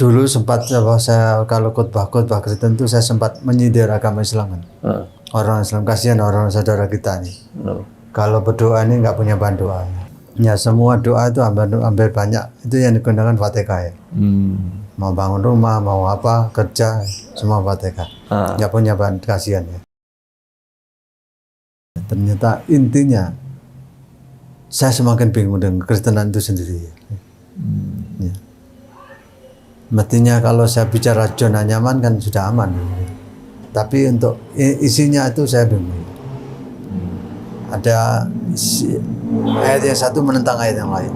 dulu sempat saya kalau khotbah Kristen itu saya sempat menyindir agama Islam kan. Orang Islam, kasihan orang saudara kita nih. Kalau berdoa ini nggak punya bahan doa. Ya semua doa itu hampir banyak itu yang digunakan Fatihah ya. Mau bangun rumah, mau apa, kerja, semua Fatihah. Nggak punya bahan, kasihan ya. Ternyata intinya saya semakin bingung dengan Kristenan itu sendiri. Ya. Mestinya kalau saya bicara zona nyaman kan sudah aman. Tapi untuk isinya itu saya bingung. Ada ayat yang satu menentang ayat yang lain.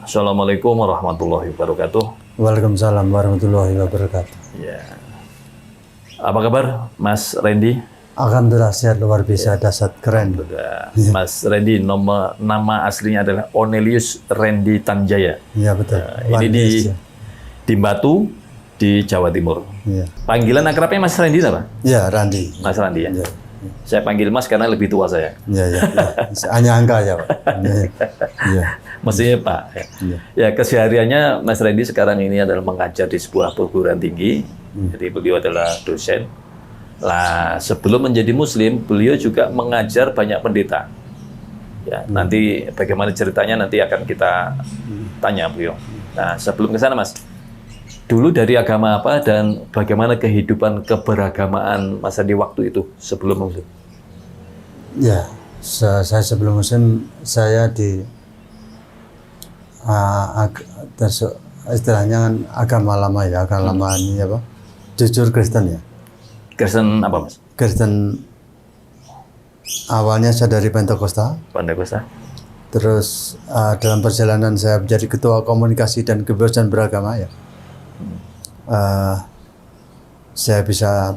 Assalamualaikum warahmatullahi wabarakatuh. Waalaikumsalam warahmatullahi wabarakatuh. Ya. Apa kabar, Mas Randy? Alhamdulillah sehat luar biasa, dahsyat keren. Mas Randy, nama aslinya adalah Onelius Randy Tanjaya. Iya betul. Ini di Batu, di Jawa Timur. Ya. Panggilan akrabnya Mas Randy apa? Ya, Randy. Mas Randy ya. Ya. Saya panggil Mas karena lebih tua saya. Ya. Hanya angka ya, Pak. Ya. Mestinya Pak. Ya, kesehariannya Mas Randy sekarang ini adalah mengajar di sebuah perguruan tinggi. Jadi beliau adalah dosen. Lah, sebelum menjadi Muslim, beliau juga mengajar banyak pendeta. Ya, nanti bagaimana ceritanya nanti akan kita tanya beliau. Nah, sebelum ke sana Mas, dulu dari agama apa dan bagaimana kehidupan keberagamaan Mas Randy waktu itu sebelum Muslim? Ya, saya sebelum Muslim saya di istilahnya kan agama lama ya, agama lama ini apa? Jujur Kristen ya. Kristen apa Mas? Kristen awalnya saya dari Pentakosta. Terus dalam perjalanan saya menjadi ketua komunikasi dan kebebasan beragama ya. Saya bisa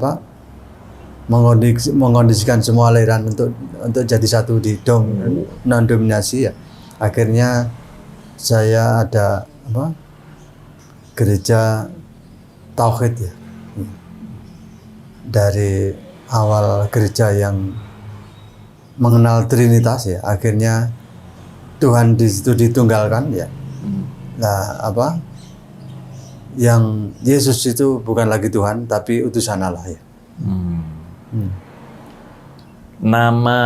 mengkondisikan semua aliran untuk jadi satu di non dominasi ya. Akhirnya saya ada gereja tauhid ya. Dari awal gereja yang mengenal Trinitas ya, akhirnya Tuhan di situ ditunggalkan ya. Nah, yang Yesus itu bukan lagi Tuhan tapi utusan Allah ya. Nama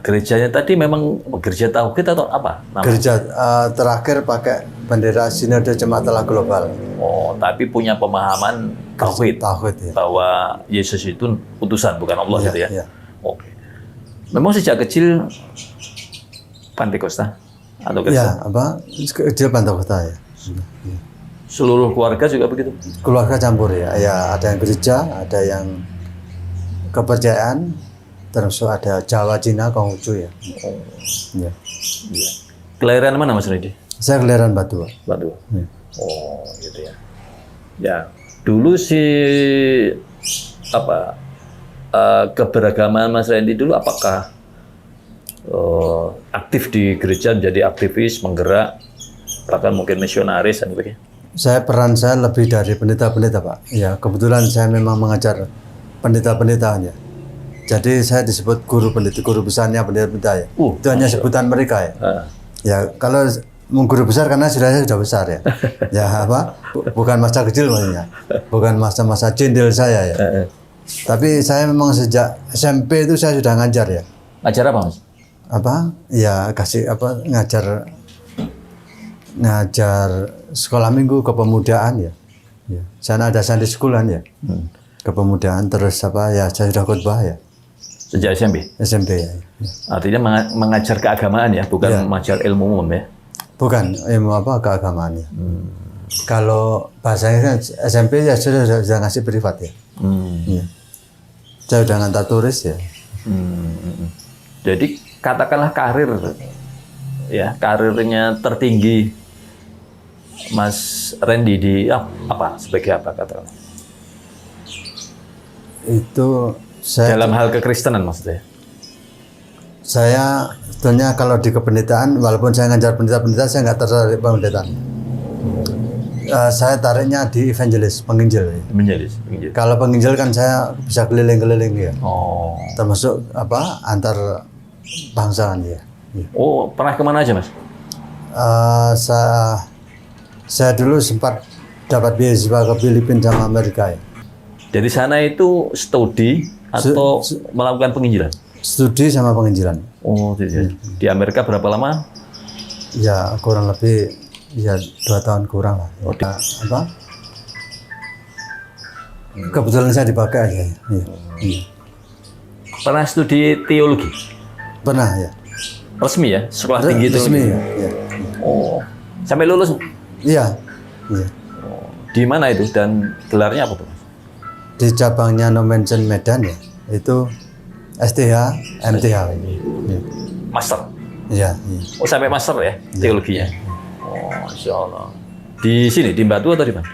gerejanya tadi memang gereja tauhid atau apa? Gereja terakhir pakai bendera Sinode Jemaat Allah Global. Oh, tapi punya pemahaman tauhid ya. Bahwa Yesus itu utusan bukan Allah gitu ya. Ya. Oke. Memang sejak kecil Pentakosta atau Kristen? Ya, kecil Pentakosta ya. Seluruh keluarga juga begitu? Keluarga campur ya. Ya, ada yang gereja, ada yang kepercayaan, terus ada Jawa, Cina, Konghucu ya. Ya. Kelahiran mana Mas Randy? Saya kelahiran Batu. Batu. Ya. Oh, gitu ya. Ya, dulu keberagaman Mas Randy dulu apakah aktif di gereja, menjadi aktivis, menggerak, bahkan mungkin misionaris dan sebagainya? Peran saya lebih dari pendeta-pendeta Pak. Ya, kebetulan saya memang mengajar pendeta-pendetanya. Jadi saya disebut guru besarnya pendeta-pendeta ya. Itu hanya sebutan mereka ya. Ya, kalau guru besar karena saya sudah besar ya. Ya bukan masa kecil maksudnya. Bukan masa-masa cendil saya ya. Tapi saya memang sejak SMP itu saya sudah ngajar ya. Ngajar apa Mas? Ya ngajar sekolah minggu kepemudaan ya. Sana ada Sunday schoolan ya. Kepemudaan terus ya saya sudah khotbah ya. Sejak SMP ya. Artinya mengajar keagamaan ya, bukan mengajar ilmu umum ya. Bukan ilmu keagamaan ya. Kalau bahasanya kan SMP ya sudah ngasih privat ya. Ya. Saya udah ngantar turis ya. Jadi katakanlah karirnya tertinggi Mas Randy di sebagai apa katakanlah? Itu saya dalam hal kekristenan maksudnya. Saya sebetulnya kalau di kependetaan, walaupun saya ngajar pendeta-pendeta, saya nggak tertarik pendetaan. Saya tariknya di evangelis, penginjil. Ya. Menjadi. Kalau penginjil kan saya bisa keliling-keliling ya. Oh. Termasuk antar bangsaan ya. Oh, pernah kemana aja, Mas? Saya dulu sempat dapat beasiswa ke Filipina sama Amerika ya. Dari sana itu studi atau melakukan penginjilan? Studi sama penginjilan. Oh, di Amerika berapa lama? Ya kurang lebih ya 2 tahun kurang lah. Oh, Kebetulan saya dipakai aja. Ya. Pernah studi teologi? Pernah ya. Resmi ya? Sekolah tinggi Resmi teologi? ya. Oh, sampai lulus? Iya. Iya. Di mana itu dan gelarnya apa tuh? Di cabangnya No Mention Medan ya. Itu STH, MTH. Ya. Master? Iya. Oh, sampai master ya teologinya? Oh, Masya Allah. Di sini, di Batu atau di mana?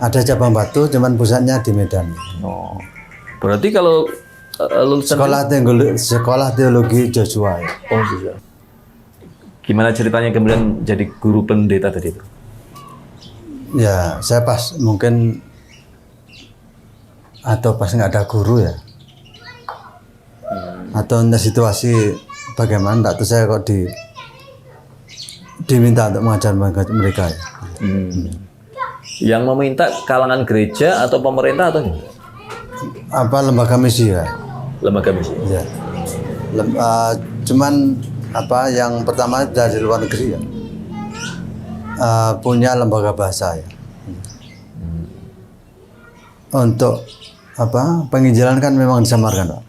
Ada cabang Batu, cuman pusatnya di Medan. Oh, berarti kalau lulusan Sekolah teologi Joshua. Ya. Oh, iya. Gimana ceritanya kemudian jadi guru pendeta tadi itu? Ya, saya pas mungkin atau pas nggak ada guru ya, atau entah situasi bagaimana, terus saya kok diminta untuk mengajar mereka ya. Yang meminta kalangan gereja atau pemerintah atau enggak? Apa lembaga misi ya? Lembaga misi. Ya. Cuman yang pertama dari luar negeri ya. Punya lembaga bahasa ya. Untuk penginjilan kan memang disamarkan, Pak.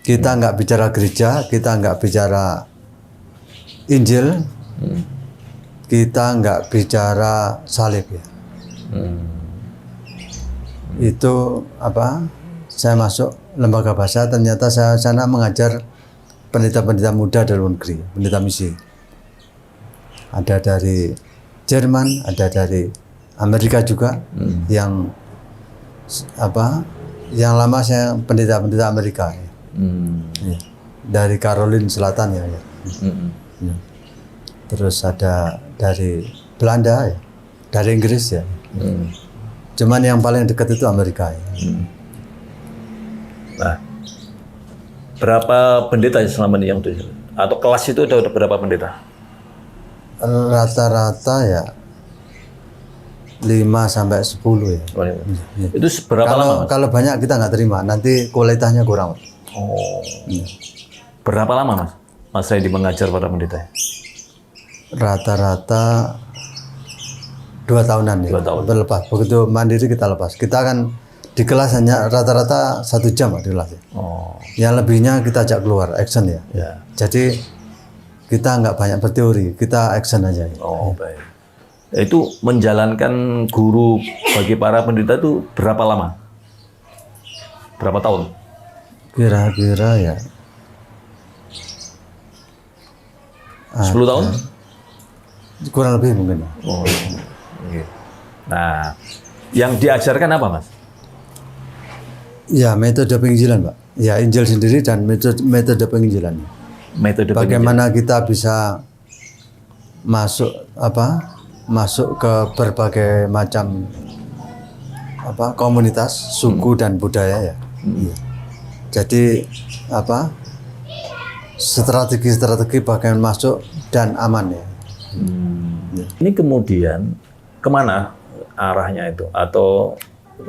Kita nggak bicara gereja, kita nggak bicara Injil, kita nggak bicara salib ya. Itu saya masuk lembaga bahasa, ternyata saya sana mengajar pendeta-pendeta muda dari luar negeri, pendeta misi. Ada dari Jerman, ada dari Amerika juga, yang lama saya pendeta-pendeta Amerika ya. Ya. Dari Caroline Selatan ya. Ya. Terus ada dari Belanda ya, dari Inggris ya. Cuman yang paling dekat itu Amerika ya. Nah, berapa pendeta selama ini yang itu? Atau kelas itu ada berapa pendeta? Rata-rata ya 5-10 ya. Ya. Itu berapa lama? Kalau banyak kita nggak terima, nanti kualitasnya kurang. Oh. Ya. Berapa lama Mas Redi mengajar para pendeta? Rata-rata 2 tahunan ya. 2 tahun. Berlepas. Begitu mandiri kita lepas. Kita kan di kelas hanya rata-rata 1 jam di kelas ya. Oh. Yang lebihnya kita ajak keluar, action ya. Ya. Jadi kita nggak banyak berteori, kita action aja. Oh, baik. Itu menjalankan guru bagi para pendeta itu berapa lama? Berapa tahun? Kira-kira ya 10 tahun? Kurang lebih mungkin. Oh, okay. Nah, yang diajarkan apa, Mas? Ya, metode penginjilan, Pak. Ya, Injil sendiri dan metode penginjilan. Metode bagaimana kita bisa masuk ke berbagai macam komunitas, suku dan budaya ya. Jadi strategi bagaimana masuk dan aman ya. Ini kemudian kemana arahnya itu? Atau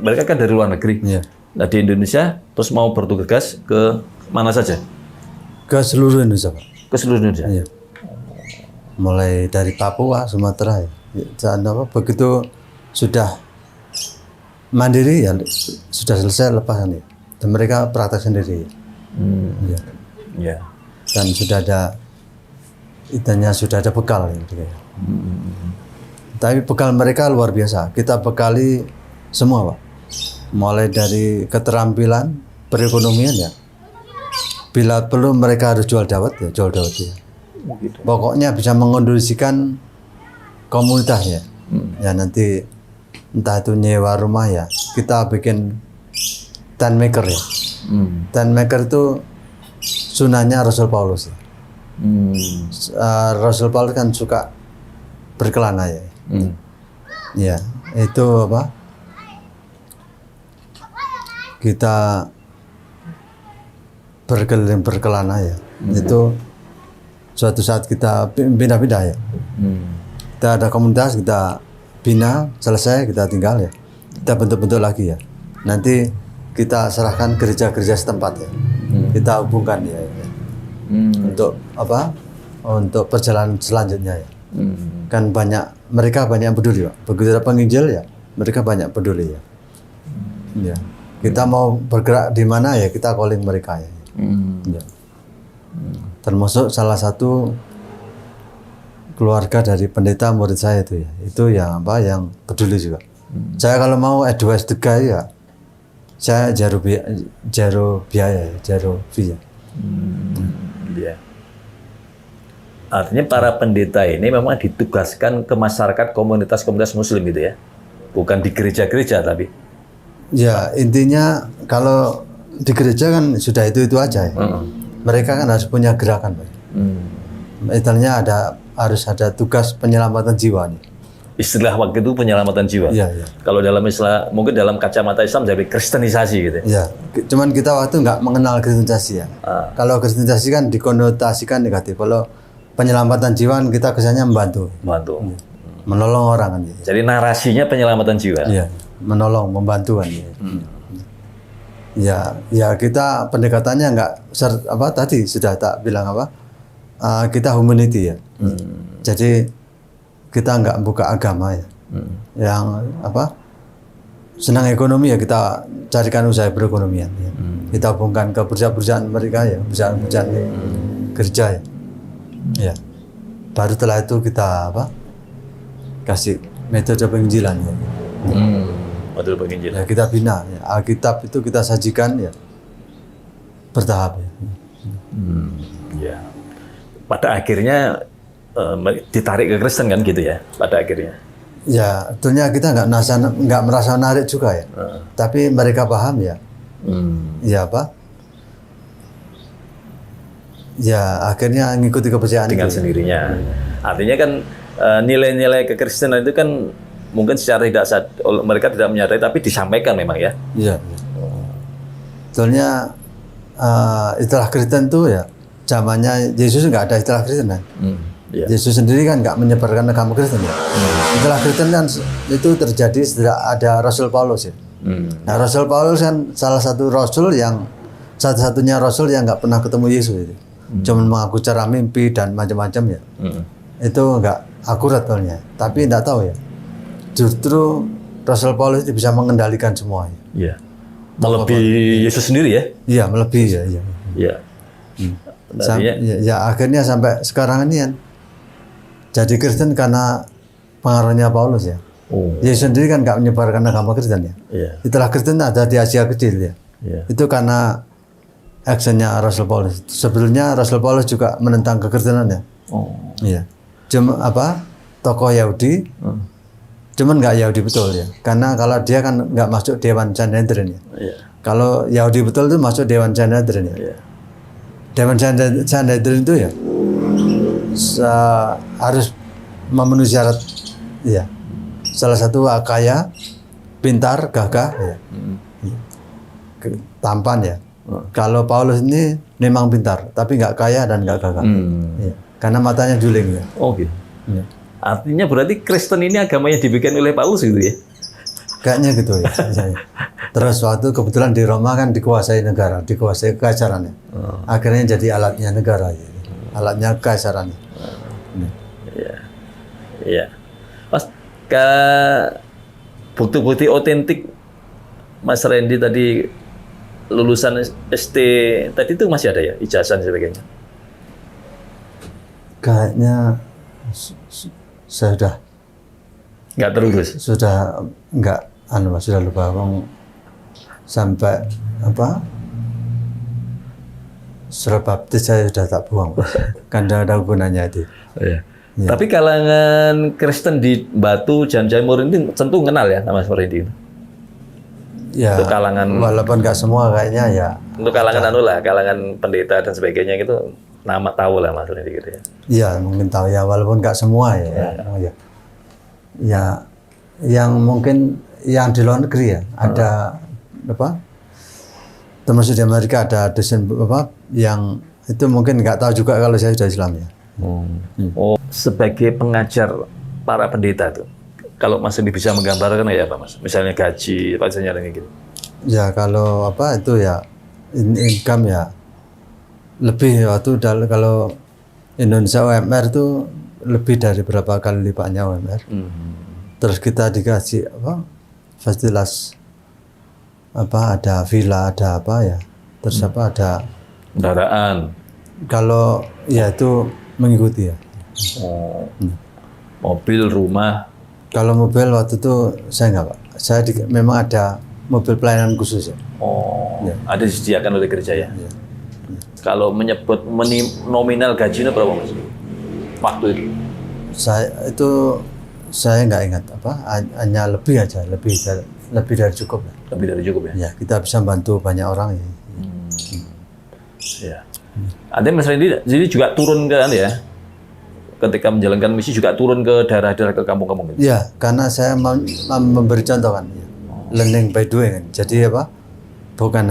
mereka kan dari luar negeri. Ya. Nah, di Indonesia terus mau bertugas ke mana saja? Ke seluruh Indonesia, Pak. Ke seluruh Indonesia. Ya. Mulai dari Papua, Sumatera ya. Begitu sudah mandiri ya sudah selesai lepasan ya. Dan mereka praktek sendiri. Ya. Ya. Dan sudah ada bekal gitu ya. Tapi bekal mereka luar biasa. Kita bekali semua, Pak. Mulai dari keterampilan, perekonomian ya. Bila perlu mereka harus jual dawet ya. Gitu. Pokoknya bisa mengondisikan komunitas ya. Ya nanti entah itu nyewa rumah ya. Kita bikin tent maker ya. Tent maker itu sunahnya Rasul Paulus ya. Rasul Paulus kan suka berkelana ya. Ya, itu apa? Kita berkeliling berkelana ya. Itu suatu saat kita pindah-pindah ya. Kita ada komunitas, kita bina, selesai kita tinggal ya. Kita bentuk-bentuk lagi ya. Nanti kita serahkan gereja-gereja setempat ya. Kita hubungkan ya. Untuk apa? Untuk perjalanan selanjutnya ya. Kan mereka banyak peduli Pak. Begitu ada penginjil ya, mereka banyak peduli ya. Ya. Kita mau bergerak di mana ya, kita calling mereka ya. Ya. Termasuk salah satu keluarga dari pendeta murid saya itu ya. Itu yang apa? Yang peduli juga. Saya kalau mau advice ya, saya jaro biaya, jaro via. Ya. Artinya para pendeta ini memang ditugaskan ke masyarakat komunitas-komunitas muslim gitu ya. Bukan di gereja-gereja tapi. Ya, intinya kalau di gereja kan sudah itu aja ya. Mereka kan harus punya gerakan, Pak. Istilahnya harus ada tugas penyelamatan jiwa nih. Istilah waktu itu penyelamatan jiwa. Iya, iya. Kalau dalam istilah, mungkin dalam kacamata Islam jadi kristenisasi gitu ya. Iya. Cuman kita waktu nggak mengenal kristenisasi ya. Kalau kristenisasi kan dikonotasikan negatif. Kalau penyelamatan jiwa kita kesannya membantu. Menolong orang kan. Jadi narasinya penyelamatan jiwa. Iya. Menolong, membantu kan. Ya kita pendekatannya nggak tadi sudah tak bilang apa? Kita humanity ya. Jadi kita nggak buka agama ya. Yang apa? Senang ekonomi ya kita carikan usaha perekonomian. Ya. Kita hubungkan ke perusahaan mereka ya, perusahaan kerja ya. Ya. Baru setelah itu kita kasih metode penginjilan ya. Metode penginjilan. Ya, kita bina ya. Alkitab itu kita sajikan ya bertahap ya. Ya. Pada akhirnya ditarik ke Kristen kan gitu ya pada akhirnya. Ya, tentunya kita nggak merasa menarik juga ya. Tapi mereka paham ya. Ya apa? Ya akhirnya ngikuti kepercayaan dengan itu. Sendirinya. Artinya kan nilai-nilai kekristenan itu kan mungkin secara tidak mereka tidak menyadari tapi disampaikan memang ya. Iya. Soalnya istilah Kristen itu ya zamannya Yesus nggak ada istilah Kristen kan. Yesus sendiri kan nggak menyebarkan agama Kristen ya. Istilah Kristen kan itu terjadi setelah ada Rasul Paulus ya. Nah Rasul Paulus kan salah satu rasul yang satu-satunya rasul yang nggak pernah ketemu Yesus itu. Cuma mengaku cara mimpi dan macam-macam ya. Itu nggak akurat soalnya. Tapi nggak tahu ya. Justru Rasul Paulus itu bisa mengendalikan semua. Iya. Melebihi Yesus sendiri ya? Iya, melebihi ya. Iya. Ya akhirnya sampai sekarang ini kan jadi Kristen karena pengaruhnya Paulus ya. Yesus sendiri kan nggak menyebarkan agama Kristen ya. Itulah Kristen ada di Asia Kecil ya. Itu karena actionnya Rasul Paulus. Sebelumnya Rasul Paulus juga menentang kekristenan ya. Iya. Cuma tokoh Yahudi. Cuman nggak Yahudi betul ya, karena kalau dia kan nggak masuk Dewan Sanhedrin ya. Kalau Yahudi betul itu masuk Dewan Sanhedrin ya. Dewan Sanhedrin itu ya harus memenuhi syarat ya. Salah satu kaya, pintar, gagah ya. Tampan ya. Kalau Paulus ini memang pintar, tapi nggak kaya dan nggak gagah. Ya. Karena matanya juling ya. Gitu. Ya. Artinya berarti Kristen ini agama yang dibikin oleh Paulus gitu ya? Kayaknya gitu ya. Terus waktu kebetulan di Roma kan dikuasai negara, dikuasai kekaisaran ya. Akhirnya jadi alatnya negara ya. Alatnya kekaisaran. Iya. Mas, bukti-bukti otentik Mas Randy tadi lulusan ST tadi itu masih ada ya, ijazah dan sebagainya? Kayaknya saya sudah nggak terurus. Sudah sudah lupa sampai surat baptis saya sudah tak buang. Kan ada gunanya itu. Ya. Tapi kalangan Kristen di Batu Jan Jamur ini tentu kenal ya sama Mas Randy. Ya. Untuk kalangan walaupun nggak semua kayaknya ya. Untuk kalangan kalangan pendeta dan sebagainya gitu. Nama tahu lah Mas Randy gitu ya. Iya mungkin tahu ya walaupun nggak semua ya. yang mungkin yang di luar negeri ya, ada apa? Termasuk di Amerika ada dosen apa yang itu mungkin nggak tahu juga kalau saya sudah Islam ya. Oh, sebagai pengajar para pendeta itu, kalau Mas Randy bisa menggambarkan ya Pak Mas, misalnya gaji, apa saja gitu. Ya kalau apa itu ya income ya lebih waktu kalau Indonesia UMR itu lebih dari berapa kali lipatnya UMR. Terus kita dikasih apa fasilitas apa ada villa ada apa ya terus apa ada Kendaraan. kalau ya itu mengikuti ya. Mobil, rumah. Kalau mobil waktu itu saya nggak Pak, saya memang ada mobil pelayanan khusus ya. Ada disediakan oleh gereja ya. Kalau menyebut nominal gajinya berapa Mas? Waktu itu? Saya nggak ingat apa, hanya lebih aja, lebih dari cukup ya. Lebih dari cukup ya? Ya kita bisa bantu banyak orang ya. Ya. Ada Mas Randy, jadi juga turun ke ya? Ketika menjalankan misi juga turun ke daerah-daerah ke kampung-kampung gitu? Ya, karena saya memberi contoh kan, ya. Learning by doing kan. Jadi apa? Bukan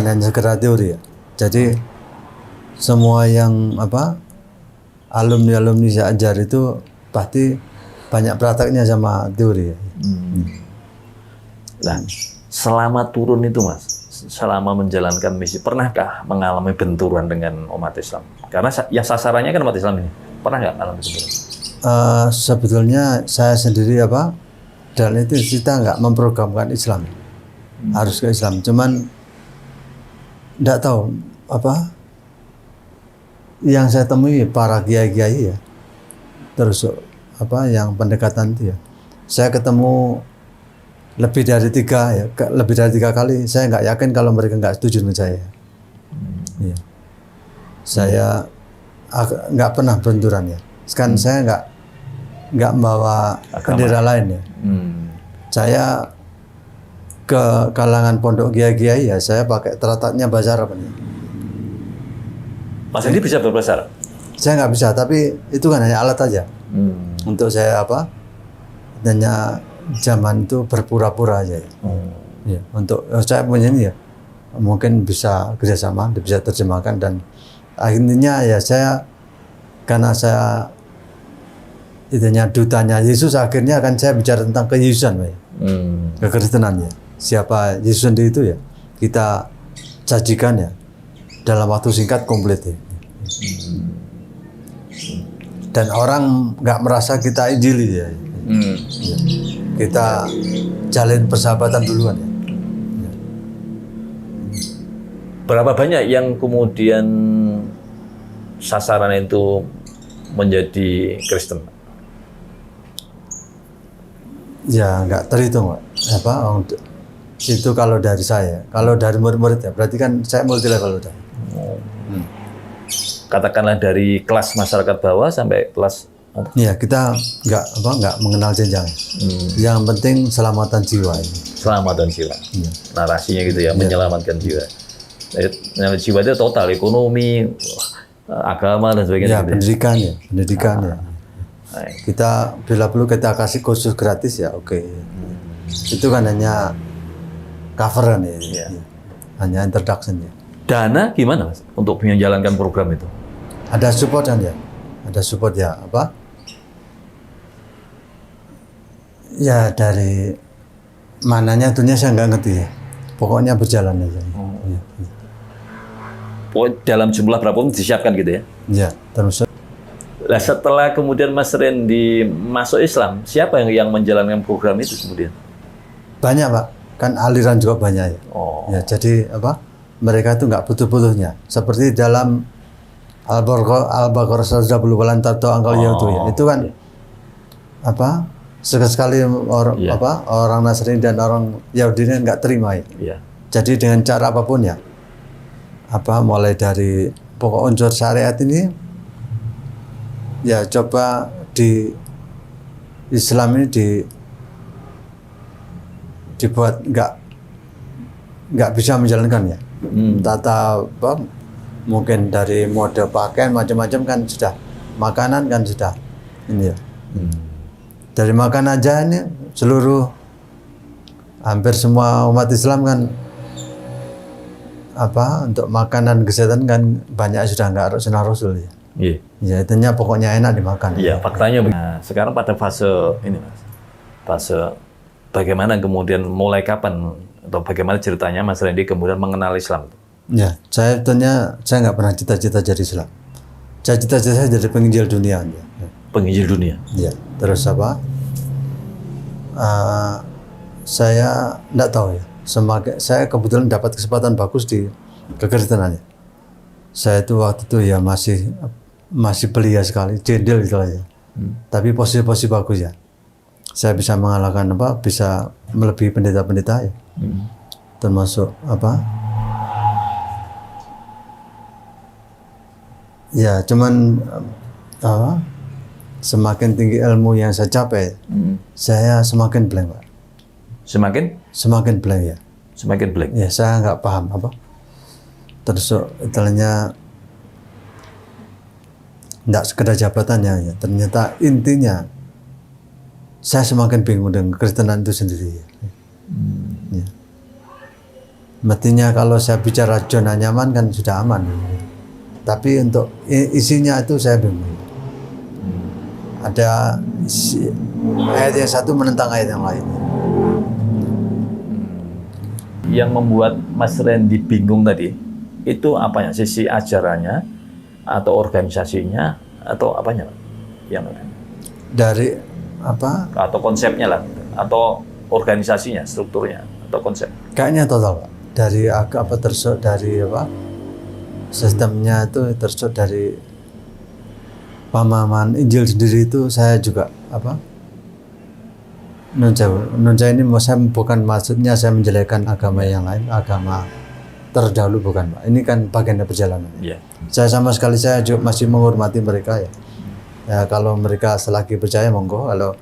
hanya sekedar teori ya. Jadi semua yang apa alumni saya ajar itu pasti banyak prakteknya sama teori ya. Nah, selama turun itu Mas, selama menjalankan misi, pernahkah mengalami benturan dengan umat Islam? Karena yang sasarannya kan umat Islam ini. Pernah nggak mengalami benturan? Sebetulnya saya sendiri apa dan itu kita nggak memprogramkan Islam, harus ke Islam. Cuman nggak tahu apa yang saya temui para kiai-kiai ya, terus apa yang pendekatan itu ya, saya ketemu lebih dari 3 kali. Saya nggak yakin kalau mereka nggak setuju dengan saya. Ya. Saya nggak pernah benturan ya. Sekarang saya nggak membawa bendera lain ya. Saya ke kalangan pondok kiai-kiai ya, saya pakai teratatnya bahasa Arab ya. Mas Randy bisa berbahasa Arab? Saya nggak bisa, tapi itu kan hanya alat aja. Untuk saya apa? Hanya zaman itu berpura-pura aja ya. Ya, untuk saya punya ini ya, mungkin bisa kerjasama, bisa terjemahkan dan akhirnya ya saya karena saya itunya dutanya Yesus, akhirnya akan saya bicara tentang keyesusan Pak, kekristenan ya. Siapa Yesus sendiri itu ya, kita sajikan ya dalam waktu singkat komplit ya. Dan orang nggak merasa kita idili ya. Ya. Kita jalin persahabatan duluan ya. Berapa banyak yang kemudian sasaran itu menjadi Kristen? Ya nggak terhitung Pak. Itu kalau dari saya, kalau dari murid-murid ya, berarti kan saya multi level udah. Katakanlah dari kelas masyarakat bawah sampai kelas. Iya, kita nggak mengenal jenjang. Yang penting selamatan jiwa ini. Selamatan jiwa. Narasinya gitu ya, menyelamatkan jiwa. Jiwa itu total, ekonomi, agama dan sebagainya. Ya, pendidikan ya. Kita bila perlu kita kasih kursus gratis ya, oke. Itu kan hanya coveran ya. Hanya introduction ya. Dana gimana Mas untuk menjalankan program itu? Ada support kan ya? Ada support ya apa? Ya dari mananya tentunya saya nggak ngerti ya. Pokoknya berjalan aja. Ya. Dalam jumlah berapa pun disiapkan gitu ya? Ya, terus. Nah, setelah kemudian Mas Randy masuk Islam, siapa yang menjalankan program itu kemudian? Banyak Pak, kan aliran juga banyak ya. Ya jadi apa? Mereka itu nggak butuh-butuhnya. Seperti dalam Al-Baqarah 120 walan tato angkal yaitu ya. Itu kan apa? Sekali orang Nasrani dan orang Yahudi ini nggak terima ya. Jadi dengan cara apapun ya. Mulai dari pokok unsur syariat ini ya coba di Islam ini dibuat nggak bisa menjalankan ya. Tata mungkin dari mode pakaian macam-macam kan sudah, makanan kan sudah ini ya. Dari makan aja ini seluruh hampir semua umat Islam kan untuk makanan kesehatan kan banyak sudah nggak sunnah Rasul ya. Iya. Ya itunya pokoknya enak dimakan. Iya, faktanya begini. Nah, sekarang pada fase ini Mas. Fase bagaimana kemudian mulai kapan atau bagaimana ceritanya Mas Randy kemudian mengenal Islam? Ya, saya nggak pernah cita-cita jadi Islam. Cita-cita saya jadi penginjil dunia. Ya. Penginjil dunia. Ya, terus saya nggak tahu ya. Saya kebetulan dapat kesempatan bagus di kekristenan. Saya itu waktu itu ya masih belia sekali, jendel istilahnya. Tapi posisi bagus ya. Saya bisa mengalahkan bisa melebihi pendeta-pendeta ya. Termasuk ya cuman semakin tinggi ilmu yang saya capai, saya semakin blank, Pak. Semakin blank ya. Semakin blank. Ya, saya nggak paham terus istilahnya nggak sekedar jabatannya ya. Ternyata intinya saya semakin bingung dengan kekristenan itu sendiri. Ya. Mestinya kalau saya bicara zona nyaman kan sudah aman. Tapi untuk isinya itu saya bingung. Ada ayat yang satu menentang ayat yang lain. Yang membuat Mas Randy bingung tadi, itu apanya? Sisi ajarannya, atau organisasinya, atau apanya? Yang Dari atau konsepnya lah, atau organisasinya, strukturnya, atau konsep? Kayaknya total, Pak. Dari sistemnya itu tersebut dari pemahaman Injil sendiri itu saya juga nunjau ini saya bukan maksudnya saya menjelekkan agama yang lain, agama terdahulu bukan, Pak. Ini kan bagian dari perjalanan. Yeah. Saya sama sekali saya juga masih menghormati mereka ya. Ya kalau mereka selagi percaya monggo, kalau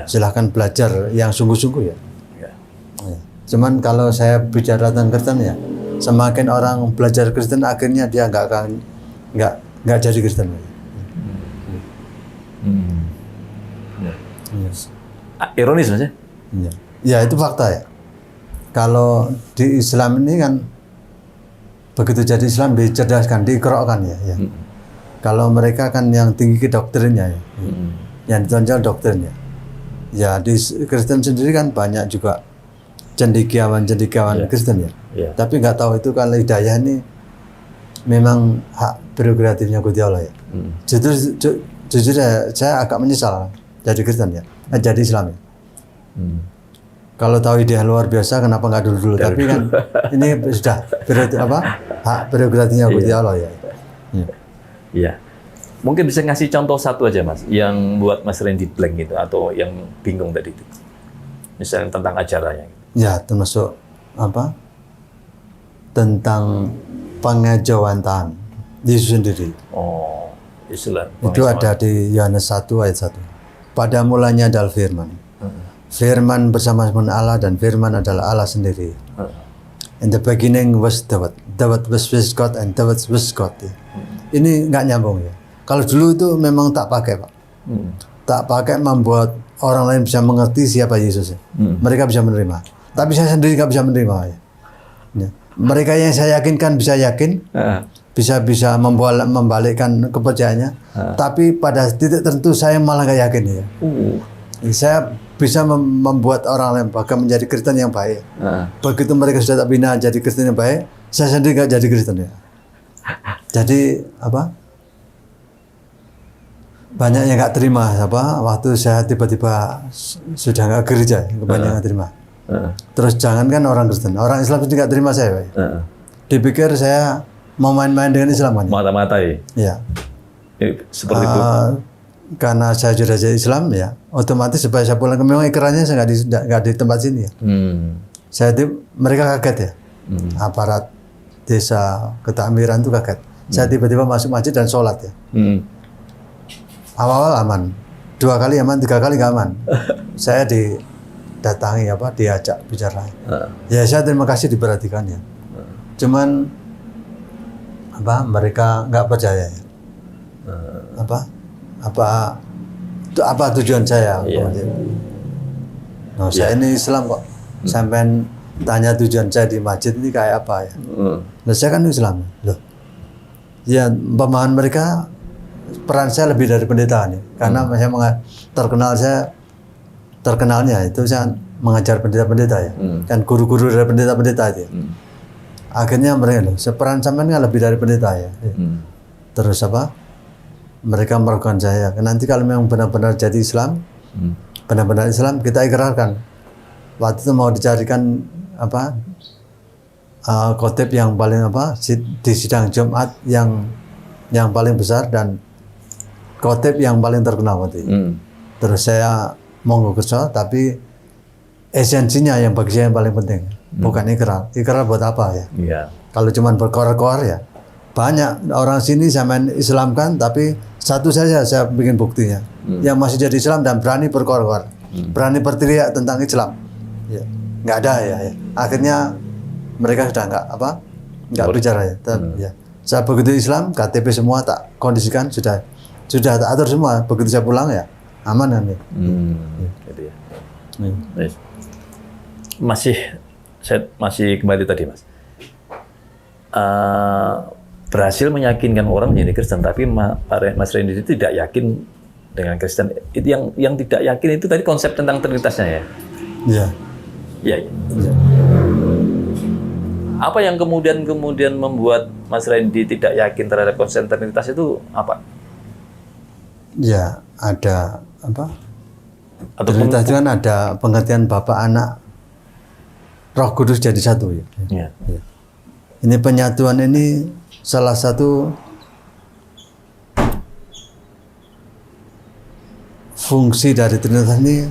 silahkan belajar yang sungguh-sungguh ya. Yeah. Ya. Cuman kalau saya bicara tentang Kristen ya, semakin orang belajar Kristen akhirnya dia nggak jadi Kristen. Yes. Ironis Mas ya? Ya itu fakta ya. Kalau di Islam ini kan begitu jadi Islam dicerdaskan, dikerokkan ya. Kalau mereka kan yang tinggi doktrinnya ya. Yang ditonjol doktrinnya. Ya di Kristen sendiri kan banyak juga cendekiawan Kristen ya. Tapi nggak tahu itu kalau hidayah ini memang hak prerogatifnya Gusti Allah ya. Jujur saya agak menyesal jadi Kristen ya, jadi Islam ya. Kalau tahu ide luar biasa kenapa nggak dulu? Tapi kan ini sudah hak prerogatifnya Gusti Allah ya. Iya. Mungkin bisa ngasih contoh satu aja Mas, yang buat Mas Randy blank gitu atau yang bingung tadi itu. Misalnya tentang ajarannya. Ya, termasuk tentang pengejauhan Yesus sendiri. Oh, Islam. Itu ada di Yohanes 1 ayat 1. Pada mulanya adalah firman. Firman bersama-sama Allah dan firman adalah Allah sendiri. In the beginning was the word. The word was with God and the word was God. Ini nggak nyambung ya. Kalau dulu itu memang tak pakai, Pak. Tak pakai membuat orang lain bisa mengerti siapa Yesus ya. Mereka bisa menerima. Tapi saya sendiri nggak bisa menerima ya. Mereka yang saya yakinkan bisa yakin, bisa membalikkan kepercayaannya. Tapi pada titik tertentu saya malah nggak yakin ya. Saya bisa membuat orang lain bahkan menjadi Kristen yang baik. Begitu mereka sudah tak bina jadi Kristen yang baik, saya sendiri nggak jadi Kristen ya. Jadi banyak yang nggak terima waktu saya tiba-tiba sudah nggak gereja, kebanyakan nggak terima. Terus jangankan orang Kristen, orang Islam juga nggak terima saya, Pak. Dipikir saya mau main-main dengan Islam kan? Mata-matai. Ya. Seperti itu. Karena saya sudah jadi Islam ya, otomatis supaya saya pulang, memang ikrarnya saya nggak di tempat sini ya. Mereka kaget ya, aparat desa ketakmiran itu kaget. Saya tiba-tiba masuk masjid dan sholat ya. Awal-awal aman, 2 kali aman, 3 kali nggak aman. Saya didatangi diajak bicara. Ya saya terima kasih diperhatikan ya. Cuman mereka nggak percaya ya. Apa tujuan saya? Nah, saya ini Islam kok. Sampai tanya tujuan saya di masjid ini kayak apa ya? Nah, saya kan Islam. Loh. Ya, pemahaman mereka peran saya lebih dari pendeta nih. Karena saya terkenalnya itu saya mengajar pendeta-pendeta ya. Kan guru-guru dari pendeta-pendeta itu. Ya. Akhirnya mereka loh, seperan sampean kan lebih dari pendeta ya. Terus apa? Mereka meragukan saya. Nanti kalau memang benar-benar jadi Islam, benar-benar Islam kita ikrarkan. Waktu itu mau dicarikan apa? Khotib yang paling apa? Di sidang Jumat yang paling besar dan khotib yang paling terkenal waktu itu. Terus saya monggo kerja, tapi esensinya yang bagi saya yang paling penting bukan ikrar. Ikrar buat apa ya? Kalau cuma berkoar-koar ya banyak orang sini saya Islamkan, tapi satu saja saya bikin buktinya yang masih jadi Islam dan berani berkoar-koar, berani berteriak tentang Islam. Ya, nggak ada ya. Akhirnya mereka sudah nggak bicara ya. Ya. Saya begitu Islam, KTP semua tak kondisikan sudah tak atur semua. Begitu saya pulang ya aman kan ya. Gitu ya. Masih kembali tadi Mas. Berhasil meyakinkan orang menjadi Kristen, tapi Mas Randy itu tidak yakin dengan Kristen. Itu yang tidak yakin itu tadi konsep tentang Trinitasnya ya. Iya. Iya. Apa yang kemudian membuat Mas Randy tidak yakin terhadap konsep Trinitas itu apa? Ya, ada apa? Atau Trinitas itu kan ada pengertian Bapa, Anak, Roh Kudus jadi satu ya. Ya. Ya. Ini penyatuan ini salah satu fungsi dari Trinitas ini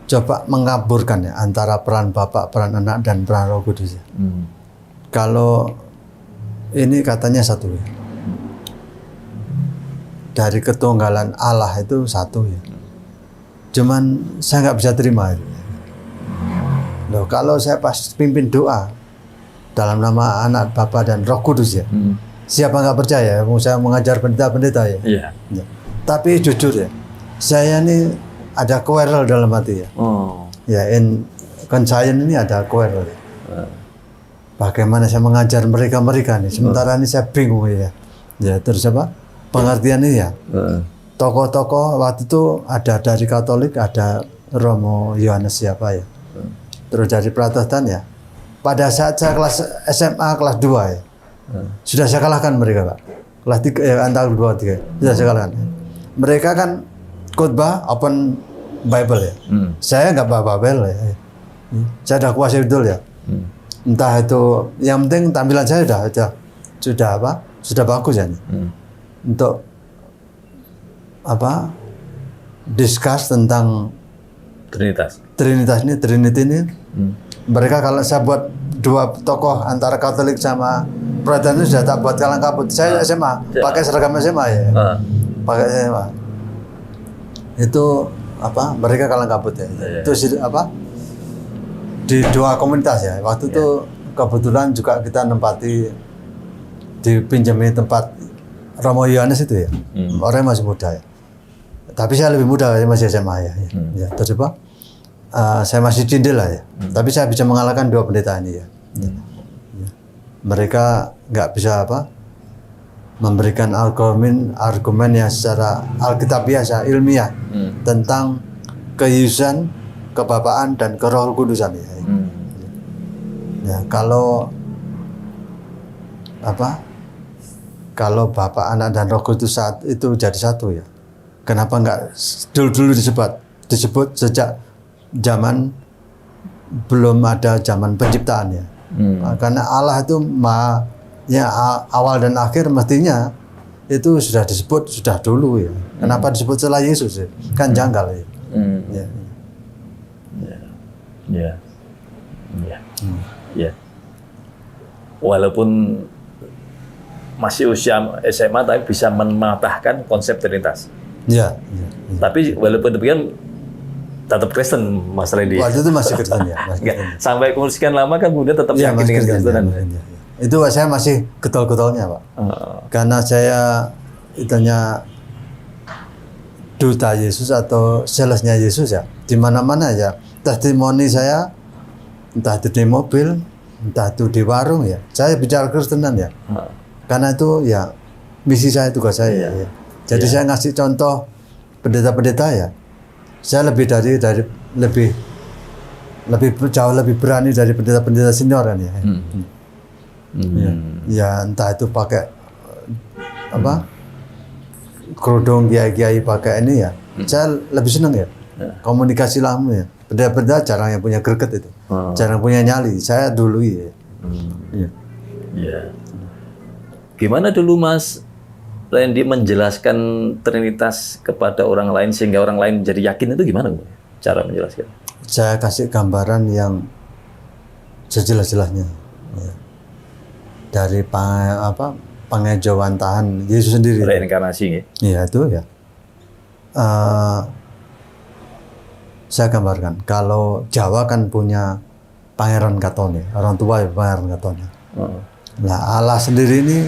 coba mengaburkan ya antara peran Bapa, peran Anak dan peran Roh Kudus ya. Kalau ini katanya satu ya. Dari ketunggalan Allah itu satu ya. Cuman saya nggak bisa terima itu. Loh, kalau saya pas pimpin doa dalam nama Anak, Bapa dan Roh Kudus ya, siapa nggak percaya? Saya mengajar pendeta-pendeta ya. Iya. Ya. Tapi jujur ya, saya ini ada quarrel dalam hati ya. Ya, conscience ini ada quarrel ya. Bagaimana saya mengajar mereka nih? Sementara ini saya bingung ya. Ya terus apa? Pengertiannya ya. Tokoh-tokoh waktu itu ada dari Katolik, ada Romo Yohanes siapa ya. Terus dari Protestan ya. Pada saat saya kelas SMA kelas 2 ya. Sudah saya kalahkan mereka, Pak. Kelas 3 ya, antara 2 3. Sudah saya kalahkan. Mereka kan khotbah open Bible ya. Saya nggak bawa Bible ya. Saya udah kuasai betul ya. Entah itu yang penting tampilan saya sudah apa? Sudah bagus ya. Untuk apa? Discuss tentang Trinitas ini, Trinity ini. Mereka kalau saya buat dua tokoh antara Katolik sama Protestan itu sudah tak buat kalang kabut. Saya SMA, pakai seragam SMA ya. Pakai SMA. Itu apa? Mereka kalang kabut ya. Itu apa? Di dua komunitas ya. Waktu itu kebetulan juga kita nempati dipinjami tempat Romo Yohanes itu ya. Orangnya masih muda ya. Tapi saya lebih muda, saya masih SMA ya. Ya terus apa? Saya masih cindil lah ya. Tapi saya bisa mengalahkan dua pendeta ini ya. Mereka nggak bisa apa? Memberikan argumen yang secara Alkitab biasa, ilmiah tentang keyesusan, kebapaan dan keroh kudusan ya. Ya, kalau apa? Kalau Bapa, Anak dan Roh Kudus itu jadi satu ya. Kenapa nggak dulu disebut sejak zaman belum ada zaman penciptaan ya. Karena Allah itu awal dan akhir mestinya itu sudah disebut sudah dulu ya. Kenapa disebut setelah Yesus ya? Kan janggal ya. Ya. Walaupun masih usia SMA tapi bisa mematahkan konsep Trinitas. Ya. Tapi walaupun demikian tetap Kristen Mas Randy. Waktu itu masih Kristen ya. Sampai sekian lama kan kemudian tetap yakin dengan Kristenan. Itu saya masih getol-getolnya Pak. Karena saya itunya duta Yesus atau salesnya Yesus ya. Di mana-mana ya testimoni saya, entah itu di mobil, entah itu di warung ya, saya bicara Kristenan ya. Karena itu ya misi saya, tugas saya ya. Jadi saya ngasih contoh pendeta-pendeta ya. Saya lebih jauh lebih berani dari pendeta-pendeta senior kan ya. Ya entah itu pakai apa kerudung kiai-kiai pakai ini ya. Saya lebih senang ya. Komunikasi langsung ya. Pendeta-pendeta jarang yang punya greget itu. Jarang punya nyali. Saya dulu ya. Gimana dulu Mas Randy menjelaskan Trinitas kepada orang lain sehingga orang lain menjadi yakin itu gimana cara menjelaskan? Saya kasih gambaran yang sejelas-jelasnya ya. Dari pengejauhan Tuhan Yesus sendiri. Reinkarnasi ya? Iya itu ya. Saya gambarkan kalau Jawa kan punya Pangeran Katone, orang tua ya Pangeran Katone. Nah Allah sendiri ini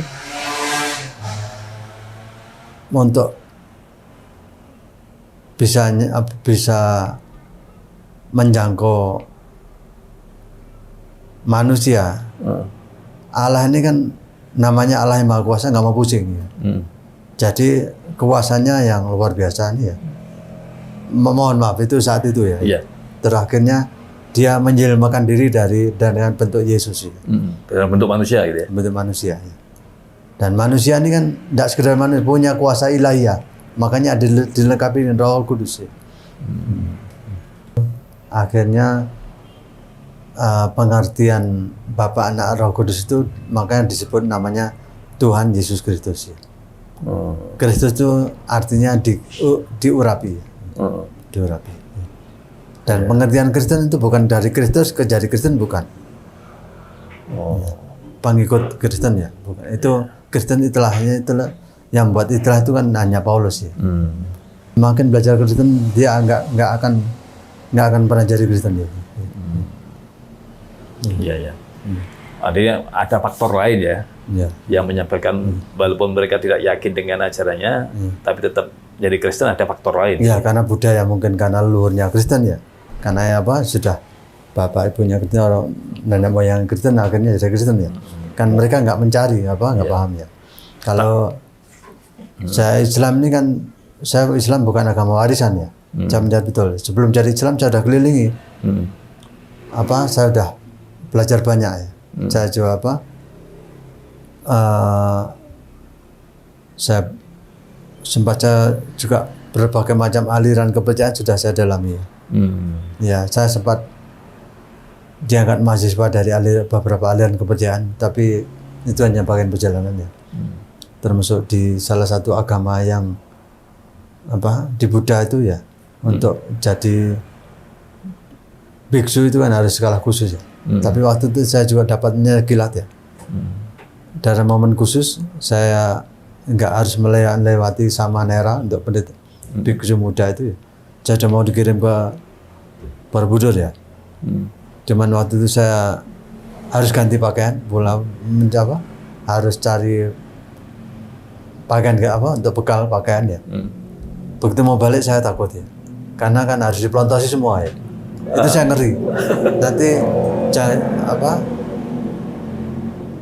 untuk bisa menjangkau manusia. Allah ini kan namanya Allah yang Maha Kuasa, nggak mau pusing. Ya. Jadi kuasanya yang luar biasa ini ya. Mohon maaf itu saat itu ya. Terakhirnya dia menjelmakan diri dengan bentuk Yesus. Ya. Dalam bentuk manusia gitu ya. Bentuk manusia. Ya. Dan manusia ini kan tidak sekedar manusia, punya kuasa ilahiyah. Makanya dilengkapi dengan Roh Kudus. Ya. Akhirnya pengertian Bapa, Anak, Roh Kudus itu makanya disebut namanya Tuhan Yesus Kristus. Ya. Kristus itu artinya diurapi. Diurapi. Dan pengertian Kristen itu bukan dari Kristus ke jadi Kristen, bukan. Pengikut Kristen ya, bukan. Itu Kristen itulah yang buat itulah itu kan hanya Paulus ya. Makin belajar Kristen dia nggak akan pernah jadi Kristen ya. Iya. Artinya ada faktor lain ya, yang menyebabkan walaupun mereka tidak yakin dengan ajarannya, tapi tetap jadi Kristen ada faktor lain. Ya karena budaya mungkin karena luhurnya Kristen ya, karena sudah bapak ibunya Kristen, orang nenek moyang Kristen akhirnya jadi Kristen ya. Kan mereka nggak mencari nggak paham ya. Kalau saya Islam ini kan saya Islam bukan agama warisan ya. Saya mencari betul. Sebelum jadi Islam saya sudah kelilingi. Saya sudah belajar banyak ya. Saya coba saya sempat juga berbagai macam aliran kepercayaan sudah saya dalami ya. Ya saya sempat diangkat mahasiswa dari beberapa aliran kepercayaan, tapi itu hanya bagian perjalanannya. Termasuk di salah satu agama yang di Buddha itu ya, untuk jadi biksu itu kan harus sekolah khusus ya. Tapi waktu itu saya juga dapatnya kilat ya. Dalam momen khusus saya nggak harus melewati Samanera untuk pendeta biksu muda itu ya. Saya sudah mau dikirim ke Borobudur ya. Cuman waktu itu saya harus ganti pakaian, harus cari pakaian untuk bekal pakaian ya. Begitu mau balik saya takut ya, karena kan harus dipelontosi semua ya. Itu saya ngeri. Nanti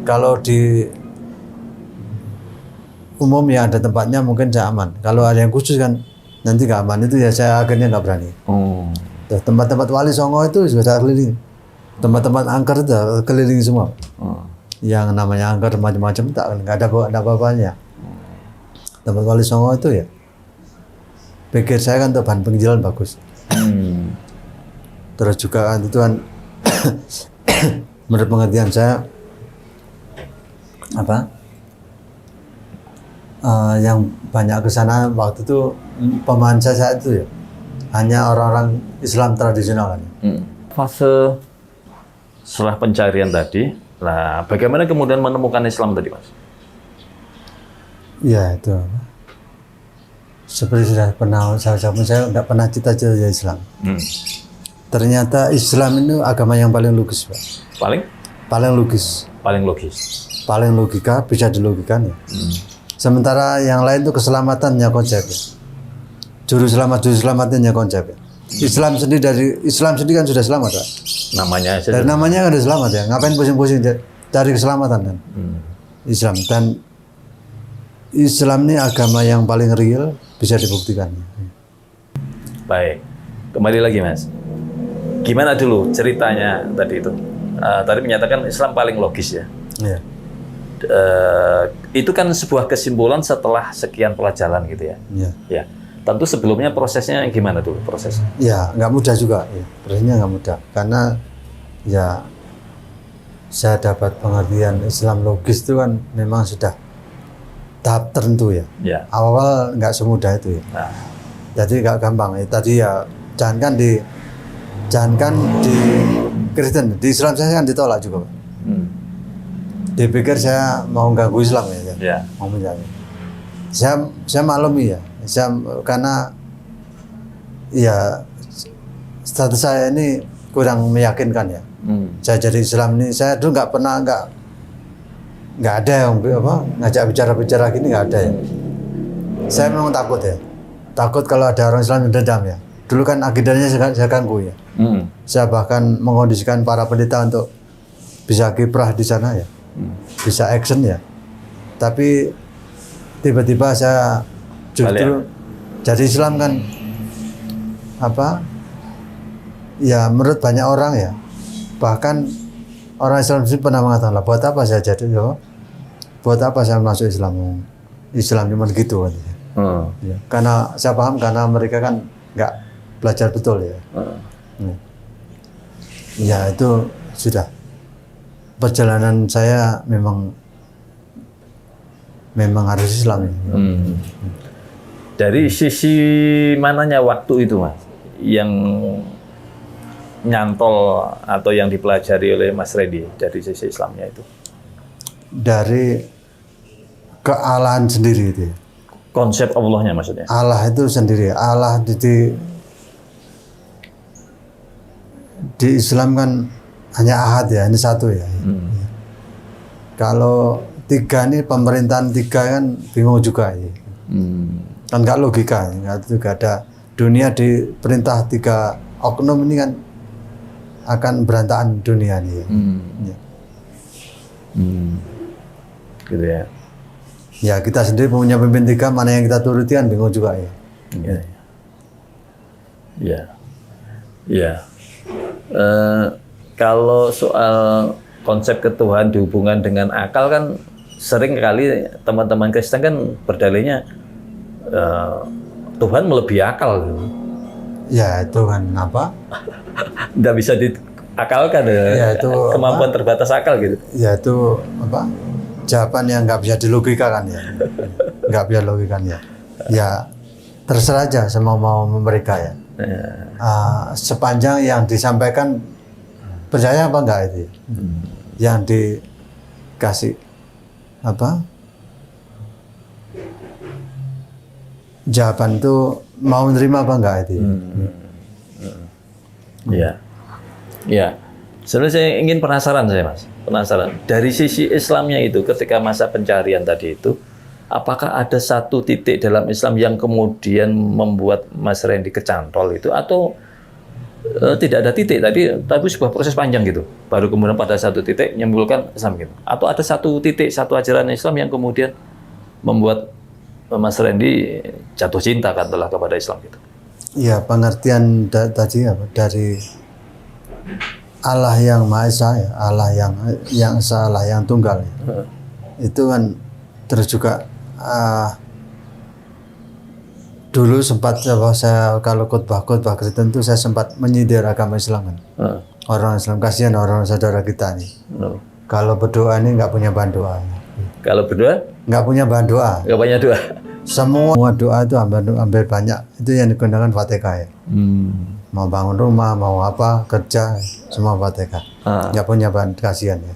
kalau di umum ya ada tempatnya mungkin saya aman. Kalau ada yang khusus kan nanti nggak aman, itu ya saya akhirnya nggak berani. Tempat-tempat Wali Songo itu sudah saya keliling. Tempat-tempat angker itu keliling semua. Yang namanya angker macam-macam nggak ada apa-apanya. Tempat Wali Songo itu ya, pikir saya kan untuk bahan penginjilan bagus. Terus juga kan itu kan menurut pengertian saya yang banyak ke sana waktu itu pemahaman saya itu ya hanya orang-orang Islam tradisional kan. Fase setelah pencarian tadi, bagaimana kemudian menemukan Islam tadi, Mas? Ya itu seperti sudah pernah saya nggak pernah cita-cita jadi Islam. Ternyata Islam itu agama yang paling logis, Pak. Paling logis. Paling logika, bisa dilogikan ya. Sementara yang lain itu keselamatannya konsep. Juru selamatnya konsep. Islam sendiri kan sudah selamat, Pak. Namanya aja. Dari namanya kan sudah selamat ya. Ngapain pusing-pusing cari keselamatan kan? Islam, dan Islam ini agama yang paling real, bisa dibuktikan. Baik, kembali lagi Mas. Gimana dulu ceritanya tadi itu? Tadi menyatakan Islam paling logis ya. Iya. Itu kan sebuah kesimpulan setelah sekian pelajaran gitu ya. Iya. Ya. Tentu sebelumnya prosesnya gimana dulu prosesnya? Ya, nggak mudah juga. Ya. Prosesnya nggak mudah, karena ya saya dapat pengertian Islam logis itu kan memang sudah tahap tertentu ya. Ya. Awal nggak semudah itu ya. Nah, Jadi nggak gampang. Tadi ya jangankan di Kristen, di Islam saya kan ditolak juga, Pak. Dipikir saya mau ganggu Islam ya. ya. Mau menjaga. Saya maklumi ya. Karena ya status saya ini kurang meyakinkan ya. Saya jadi Islam ini, saya dulu nggak ada yang ngajak bicara gini, nggak ada ya. Saya memang takut ya. Takut kalau ada orang Islam yang dendam ya. Dulu kan akidahnya saya ganggu ya. Saya bahkan mengkondisikan para pendeta untuk bisa kiprah di sana ya, bisa action ya. Tapi tiba-tiba saya justru jadi Islam kan ya menurut banyak orang ya, bahkan orang Islam sendiri pernah mengatakan, buat apa saya jadi buat apa saya masuk Islam cuma gitu kan ya. Karena saya paham, karena mereka kan nggak belajar betul ya. Ya itu sudah perjalanan saya memang harus Islam ya. Dari sisi mananya waktu itu Mas yang nyantol atau yang dipelajari oleh Mas Randy dari sisi Islamnya itu? Dari kealahan sendiri itu ya. Konsep Allahnya maksudnya? Allah itu sendiri. Allah di Islam kan hanya ahad ya, ini satu ya. Kalau tiga ini pemerintahan tiga kan bingung juga ya. Kan nggak logika, nggak ada dunia diperintah tiga oknum ini kan akan berantakan dunia ini. Ya. Gitu ya. Ya kita sendiri punya pemimpin tiga, mana yang kita turuti kan bingung juga ya. Ya. Kalau soal konsep ketuhanan dihubungkan dengan akal kan sering kali teman-teman Kristen kan berdalihnya Tuhan melebihi akal. Ya itu kan apa? Nggak bisa diakalkan ya, itu kemampuan terbatas akal gitu. Ya itu apa? Jawaban yang nggak bisa dilogikakan ya. Nggak bisa logikakan ya. Ya terserah aja sama mau mereka ya. Sepanjang yang disampaikan percaya apa enggak itu? Yang dikasih jawaban itu mau menerima apa enggak itu? Ya. Sebenarnya saya ingin penasaran Mas. Dari sisi Islamnya itu ketika masa pencarian tadi itu, apakah ada satu titik dalam Islam yang kemudian membuat Mas Randy kecantol itu, atau tidak ada titik tapi sebuah proses panjang gitu, baru kemudian pada satu titik menyimpulkan Islam gitu, atau ada satu titik, satu ajaran Islam yang kemudian membuat Mas Randy jatuh cinta katakanlah kepada Islam gitu? Iya, pengertian tadi dari Allah yang Maha Esa ya, Allah yang Esa, Allah yang Tunggal ya. Itu kan terus juga dulu sempat saya kalau khotbah Kristen itu saya sempat menyindir agama Islam kan. Orang Islam, kasihan orang saudara kita nih. Kalau berdoa ini nggak punya bahan doa. Kalau berdoa? Nggak punya bahan doa. Nggak punya doa. Semua doa itu hampir banyak itu yang digunakan Fatihah ya. Mau bangun rumah, mau apa, kerja, semua Fatihah. Nggak punya bahan, kasihan ya.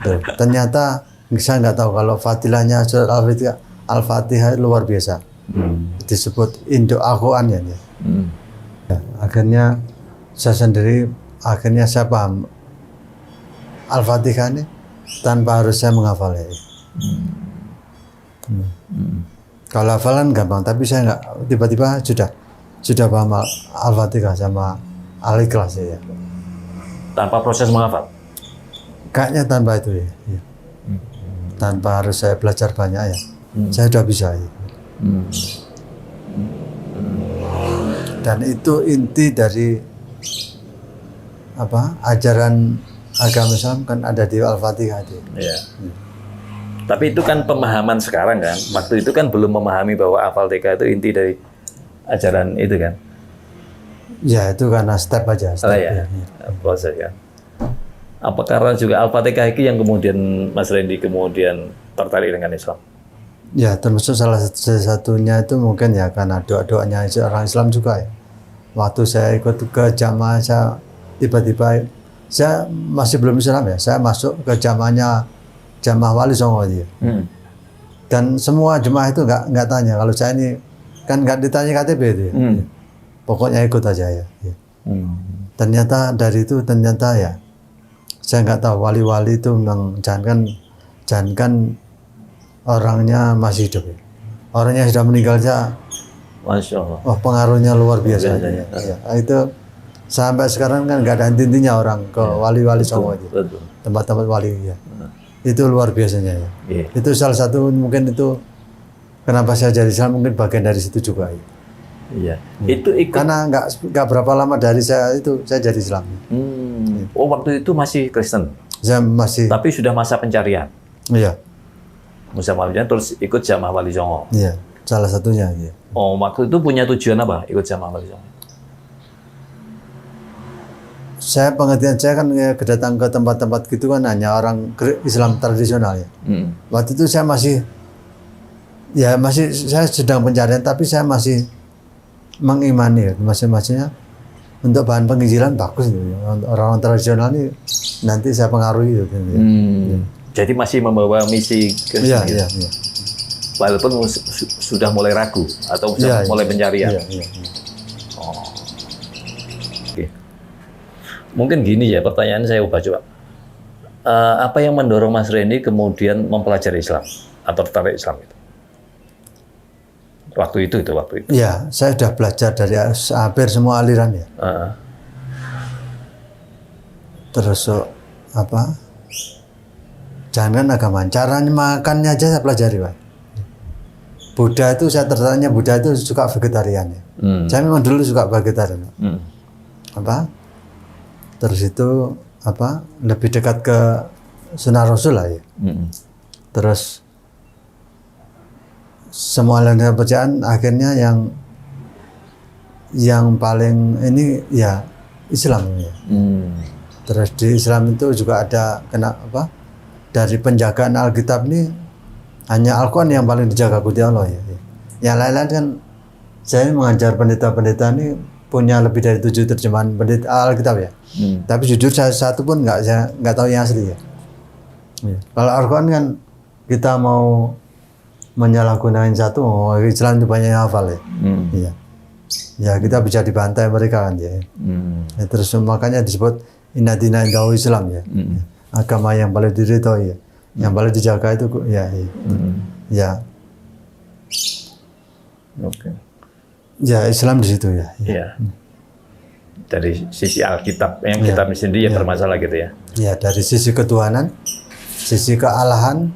Tuh, ternyata saya nggak tahu kalau Fatihahnya surat Al-Fatihah luar biasa. Disebut Indo-Al-Quran ya. Ya. Akhirnya saya paham Al-Fatihah ini tanpa harus saya menghafal ya. Kalau hafalan gampang, tapi saya nggak, tiba-tiba sudah sudah paham Al-Fatihah sama Al-Ikhlas ya. Tanpa proses menghafal. Kayaknya tanpa itu ya. Ya. Tanpa harus saya belajar banyak ya. Saya sudah bisa ya. Dan itu inti dari ajaran agama Islam kan ada di Al-Fatihah itu. Iya. Tapi itu kan pemahaman sekarang kan. Waktu itu kan belum memahami bahwa Al-Fatihah itu inti dari ajaran itu kan. Ya itu karena step aja. Step, ya. Proses kan. Apa karena juga Al-Fatihah itu yang kemudian Mas Randy kemudian tertarik dengan Islam? Ya termasuk salah satunya itu mungkin ya karena doa-doanya orang Islam juga ya. Waktu saya ikut ke jamaah, saya tiba-tiba saya masih belum Islam ya. Saya masuk ke jamaah Wali Songo dia. Dan semua jemaah itu nggak tanya kalau saya ini kan nggak ditanya KTP itu. Ya. Pokoknya ikut aja ya. Ternyata dari itu ya saya nggak tahu wali-wali itu memang jangankan orangnya masih hidup ya. Orangnya sudah meninggal saja. Masya Allah. Oh pengaruhnya luar biasa. Ya. Itu sampai sekarang kan nggak ada intinya orang ke wali-wali Songo aja. Tempat-tempat wali ya. Itu luar biasanya ya. Itu salah satu mungkin itu kenapa saya jadi Islam mungkin bagian dari situ juga ya. Iya. Itu ikut karena nggak berapa lama dari saya jadi Islam. Oh waktu itu masih Kristen. Saya masih. Tapi sudah masa pencarian. Iya. Masa pencarian terus ikut jamaah Wali Songo. Iya. Salah satunya. Iya. Oh waktu itu punya tujuan apa ikut jamaah Wali Songo? Saya pengertian saya kan kedatang ke tempat-tempat gitu kan hanya orang Islam tradisional ya. Waktu itu saya masih saya sedang pencarian tapi saya masih mengimani ya masing-masingnya untuk bahan penginjilan bagus gitu. Orang tradisional ini nanti saya pengaruhi gitu. Jadi masih membawa misi ke iya. Walaupun sudah mulai ragu atau sudah mulai pencarian. Iya. Oke. Mungkin gini ya pertanyaan saya ubah coba. Apa yang mendorong Mas Randy kemudian mempelajari Islam atau tertarik Islam itu? Waktu itu. Ya, saya sudah belajar dari hampir semua aliran ya. Terus jangan agama, cara makannya aja saya pelajari, Pak. Buddha itu saya tertariknya Buddha itu suka vegetarian ya. Saya memang dulu suka vegetarian. Terus itu lebih dekat ke Sunnah Rasul lah ya. Terus semua aliran kepercayaan akhirnya yang paling ini ya Islam ya. Terus di Islam itu juga ada dari penjagaan Alkitab ini hanya Al-Quran yang paling dijaga Gusti Allah ya. Yang lain-lain kan saya mengajar pendeta-pendeta ini punya lebih dari 7 terjemahan Alkitab ya. Tapi jujur saya satu pun nggak tahu yang asli ya. Kalau Al-Quran kan kita mau menyalahgunakan satu, Islam itu banyak yang hafal ya. Ya kita bisa dibantai mereka kan ya. Terus makanya disebut inna dina indahu Islam ya. Agama yang paling diridhoi ya. Yang paling dijaga itu ya. Oke. Ya Islam di situ ya. Iya. Dari sisi Alkitab yang kitab sendiri ya bermasalah gitu ya. Ya dari sisi ketuhanan, sisi kealahan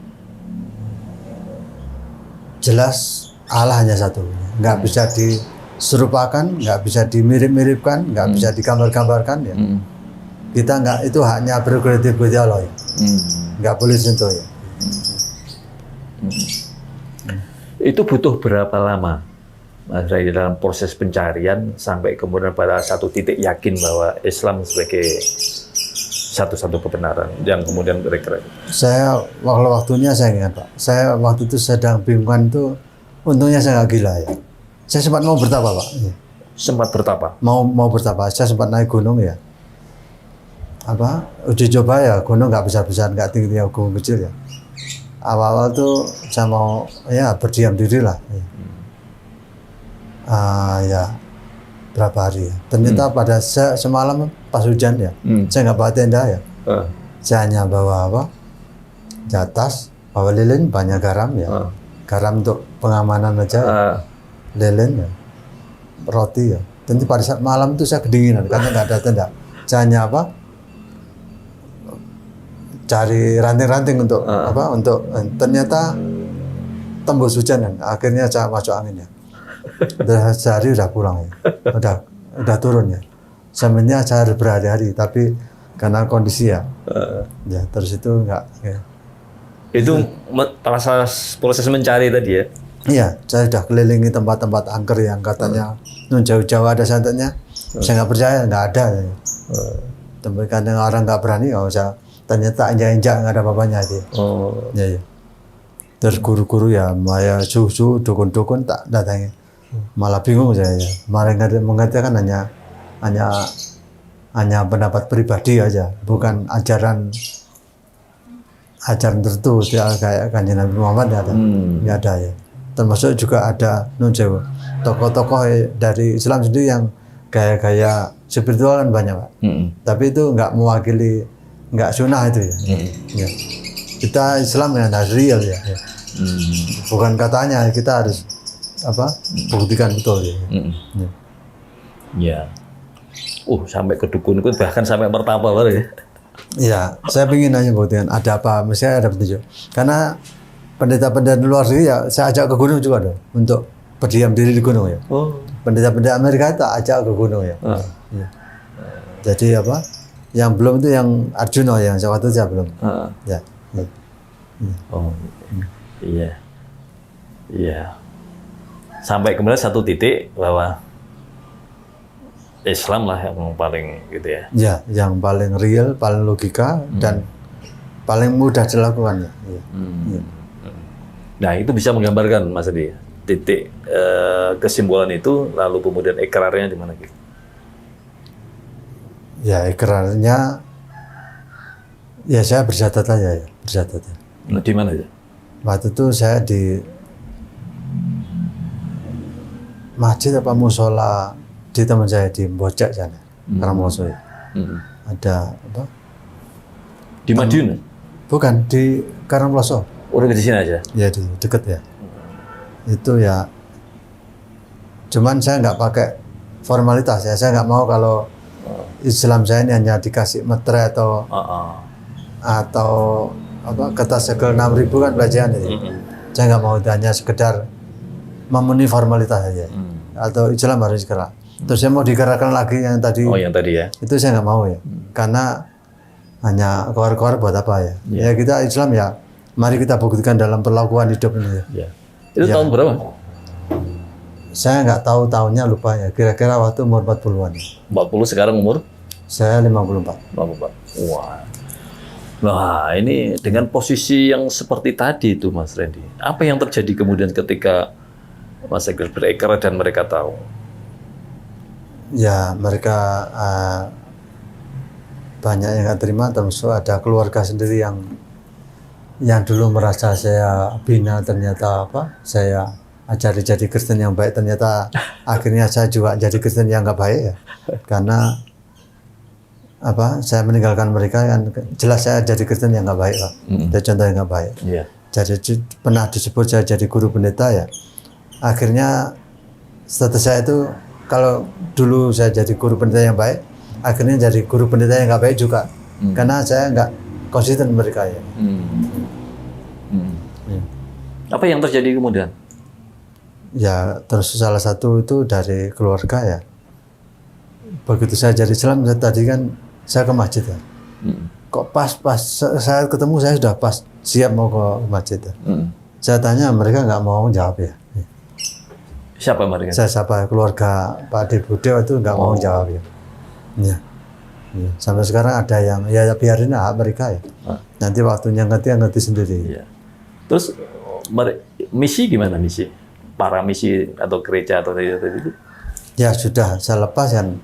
jelas Allah hanya satu. Nggak bisa diserupakan, nggak bisa dimirip-miripkan, nggak bisa digambar-gambarkan ya. Kita nggak, itu hanya prerogatif Gusti Allah ya. Nggak boleh sentuh ya. Itu butuh berapa lama Mas Ray dalam proses pencarian sampai kemudian pada satu titik yakin bahwa Islam sebagai satu-satu kebenaran yang kemudian kira-kira? Saya waktunya saya ingat Pak. Saya waktu itu sedang bingungkan itu, untungnya saya nggak gila ya. Saya sempat mau bertapa Pak. Sempat bertapa? Mau bertapa. Saya sempat naik gunung ya. Uji coba ya, gunung nggak besar-besar, nggak tinggi-tinggi, gunung kecil ya. Awal-awal tuh saya mau ya berdiam diri lah. Ya berapa hari ya. Ternyata pada semalam pas hujan ya, saya nggak bawa tenda ya. Saya hanya bawa di atas, bawa lilin, banyak garam ya. Garam untuk pengamanan aja, lilin ya. roti ya. Nanti pada saat malam itu saya kedinginan karena nggak ada tenda. Saya hanya apa? Cari ranting-ranting untuk apa? Untuk ternyata tembus hujan kan. Akhirnya saya masuk angin ya. Udah sehari udah pulang ya. Udah turun ya. Sebenarnya saya harus berhari-hari tapi karena kondisi ya. Ya terus itu enggak ya. Itu proses mencari tadi ya. Iya, saya sudah kelilingi tempat-tempat angker yang katanya jauh-jauh ada santetnya. Saya nggak percaya, nggak ada. Tapi kadang orang nggak berani, saya ternyata injak-injak nggak ada apa-apanya aja. Ya, ya. Terus guru-guru ya, maya susu, dukun-dukun tak datangi. Malah bingung saya. Ya. Malah mengatakan hanya pendapat pribadi aja, bukan ajaran tertentu kayak Kanjeng Nabi Muhammad ada, nggak ada ya. Termasuk juga ada tokoh-tokoh dari Islam sendiri yang gaya-gaya spiritual kan banyak Pak. Tapi itu nggak mewakili, nggak sunnah itu ya. Ya. Kita Islam yang harus real ya. Bukan katanya, kita harus apa buktikan betul ya. Ya. Sampai ke dukun bahkan sampai mertapa baru ya. Iya, saya ingin nanya buktikan ada apa, misalnya ada petunjuk. Karena pendeta-pendeta luar negeri ya saya ajak ke gunung juga dong untuk berdiam diri di gunung ya. Pendeta-pendeta Amerika itu ajak ke gunung ya. Ya. Jadi apa? Yang belum itu yang Arjuna yang saya waktu saya belum. Ya. Iya. Iya. Sampai kemudian satu titik bahwa Islam lah yang paling gitu ya. Ya, yang paling real, paling logika dan paling mudah dilakukan ya. Ya. Nah itu bisa menggambarkan Mas Adi titik kesimpulan itu, lalu kemudian ikrarnya di mana gitu? Ya ikrarnya, ya saya bercatat aja ya, bercatat ya. Nah, di mana aja? Waktu itu saya di masjid apa musola di teman saya di Bojak sana, Karangmoso ya. Ada apa? Di Madiun? Bukan, di Karangploso. Udah di sini aja? Ya di deket ya. Itu ya. Cuman saya nggak pakai formalitas ya. Saya nggak mau kalau Islam saya ini hanya dikasih metre atau apa kertas segel 6.000 kan belajaran itu. Saya nggak mau itu hanya sekedar memenuhi formalitas saja. Atau Islam harus gerak. Terus saya mau digerakkan lagi yang tadi. Yang tadi ya. Itu saya nggak mau ya. Karena hanya keluar-keluar buat apa ya? Ya kita Islam ya. Mari kita buktikan dalam perlakuan hidup ini. Ya. Itu tahun berapa? Saya nggak tahu tahunnya, lupa ya. Kira-kira waktu umur 40-an. 40 sekarang umur? Saya 54. 54. Wah. Nah ini dengan posisi yang seperti tadi itu Mas Randy. Apa yang terjadi kemudian ketika Mas Egil berekrar dan mereka tahu? Ya mereka banyak yang nggak terima, termasuk ada keluarga sendiri yang dulu merasa saya bina, ternyata apa saya ajari jadi Kristen yang baik, ternyata akhirnya saya juga jadi Kristen yang nggak baik ya, karena apa saya meninggalkan mereka kan jelas saya jadi Kristen yang nggak baik Pak. Ada contoh yang nggak baik. Jadi pernah disebut saya jadi guru pendeta ya, akhirnya status saya itu kalau dulu saya jadi guru pendeta yang baik, akhirnya jadi guru pendeta yang nggak baik juga, karena saya nggak konsisten mereka ya. Apa yang terjadi kemudian? Ya terus salah satu itu dari keluarga ya. Begitu saya jadi Islam tadi kan saya ke masjid ya. Kok pas saya ketemu saya sudah pas siap mau ke masjid ya. Saya tanya mereka nggak mau jawab ya. Siapa mereka? Saya sapa keluarga Pak Ade Budew itu nggak mau jawab ya. Ya. Sampai sekarang ada yang ya biarin hak mereka ya. Nanti waktunya ngerti sendiri. Ya. Terus misi gimana misi? Para misi atau gereja atau itu? Ya sudah saya lepas kan.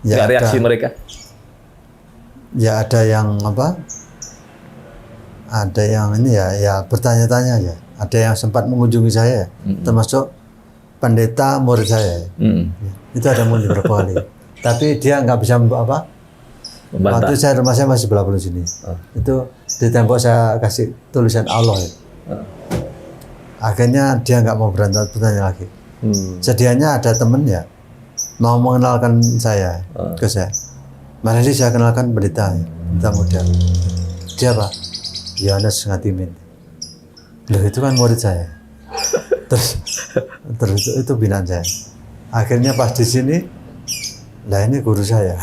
Ya reaksi mereka? Ya ada yang apa? Ada yang ini ya bertanya-tanya ya. Ada yang sempat mengunjungi saya, termasuk pendeta murid saya. Itu ada murid beberapa kali. Tapi dia nggak bisa apa? Waktu rumah saya masih belah sini. Itu di tembok saya kasih tulisan Allah ya. Akhirnya dia nggak mau bertanya lagi. Sedianya ada temen ya, mau mengenalkan saya ke saya. Mas Randy, saya kenalkan pendeta muda. Dia Pak Yohanes Ngatimin. Loh, itu kan murid saya. terus itu binaan saya. Akhirnya pas di sini, lah ini guru saya.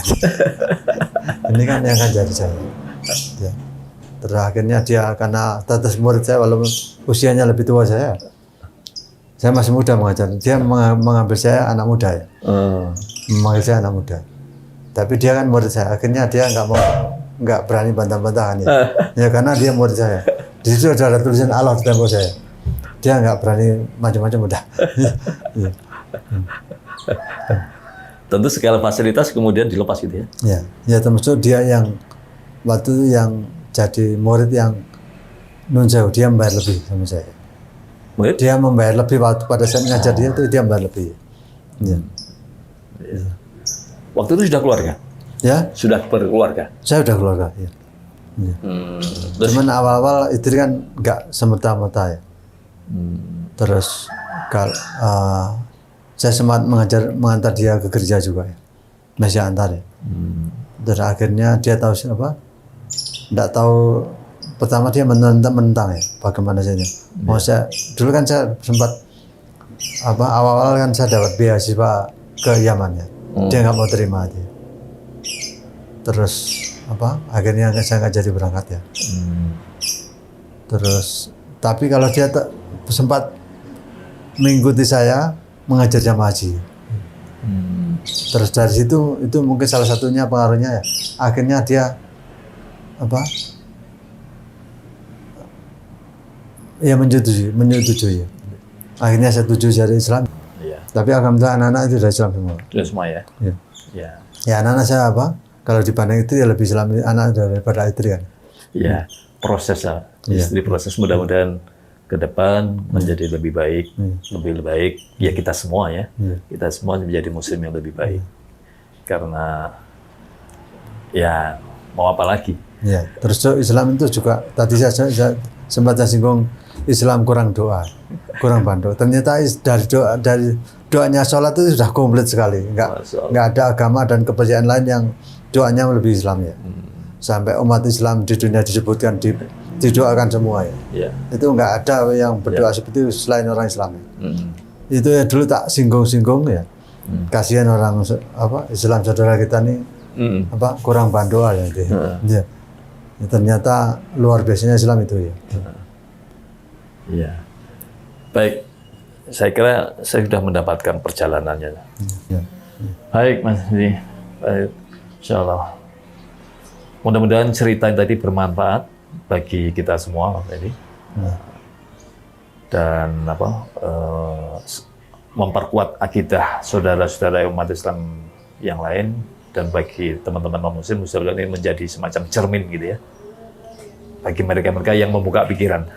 Ini kan yang ngajari saya. Ya. Terus akhirnya dia karena status murid saya walaupun usianya lebih tua saya masih muda mengajar. Dia mengambil saya anak muda ya. Memanggil saya anak muda. Tapi dia kan murid saya. Akhirnya dia nggak berani bantah-bantahan ya. Ya karena dia murid saya. Di situ ada tulisan Allah di tembok saya. Dia nggak berani macam-macam udah. Ya. Tentu segala fasilitas kemudian dilepas gitu ya. Ya termasuk dia yang waktu itu yang jadi murid yang nun sewu, dia membayar lebih sama saya. Murid? Dia membayar lebih waktu pada saat ngajar dia itu dia membayar lebih. Ya. Waktu itu sudah keluarga? Ya? Sudah berkeluarga? Saya sudah keluarga. Ya. Ya. Cuman awal-awal itu kan nggak semerta-merta ya. Terus saya sempat mengantar dia ke gereja juga ya. Masih antar ya. Terus akhirnya dia tahu siapa? Nggak tahu, pertama dia menentang ya, bagaimana saja. Mau saya dulu kan saya sempat awal-awal kan saya dapat beasiswa ke Yaman ya. Dia nggak mau terima dia. Terus akhirnya saya nggak jadi berangkat ya. Terus tapi kalau dia sempat mengikuti saya mengajar jamaah haji. Terus dari situ itu mungkin salah satunya pengaruhnya ya. Akhirnya dia ya menyetujui. Akhirnya saya setuju jadi Islam. Iya. Tapi alhamdulillah anak-anak itu sudah Islam semua. Sudah semua ya. Ya. Ya. Ya anak-anak saya kalau dibanding itu ya lebih Islam anak daripada istri kan. Ya, proses lah. Istri proses mudah-mudahan ke depan menjadi lebih baik, lebih baik. Ya kita semua ya. Kita semua menjadi muslim yang lebih baik. Karena ya mau apa lagi? Ya, terus Islam itu juga tadi saya sempat singgung Islam kurang doa, kurang bantu. Ternyata dari doanya sholat itu sudah komplit sekali. Nggak ada agama dan kepercayaan lain yang doanya lebih Islam ya. Sampai umat Islam di dunia disebutkan didoakan semua ya. Itu nggak ada yang berdoa seperti itu selain orang Islam. Itu ya dulu tak singgung-singgung ya. Kasihan orang Islam saudara kita nih kurang bandoa ya. Ya. Ternyata luar biasanya Islam itu ya. Iya. Baik, saya kira saya sudah mendapatkan perjalanannya. Baik, Mas Randy. Baik, insya Allah. Mudah-mudahan cerita tadi bermanfaat bagi kita semua, Mas Randy. Dan memperkuat akidah saudara-saudara umat Islam yang lain. Dan bagi teman-teman non-muslim, mudah-mudahan ini menjadi semacam cermin gitu ya. Bagi mereka-mereka yang membuka pikiran.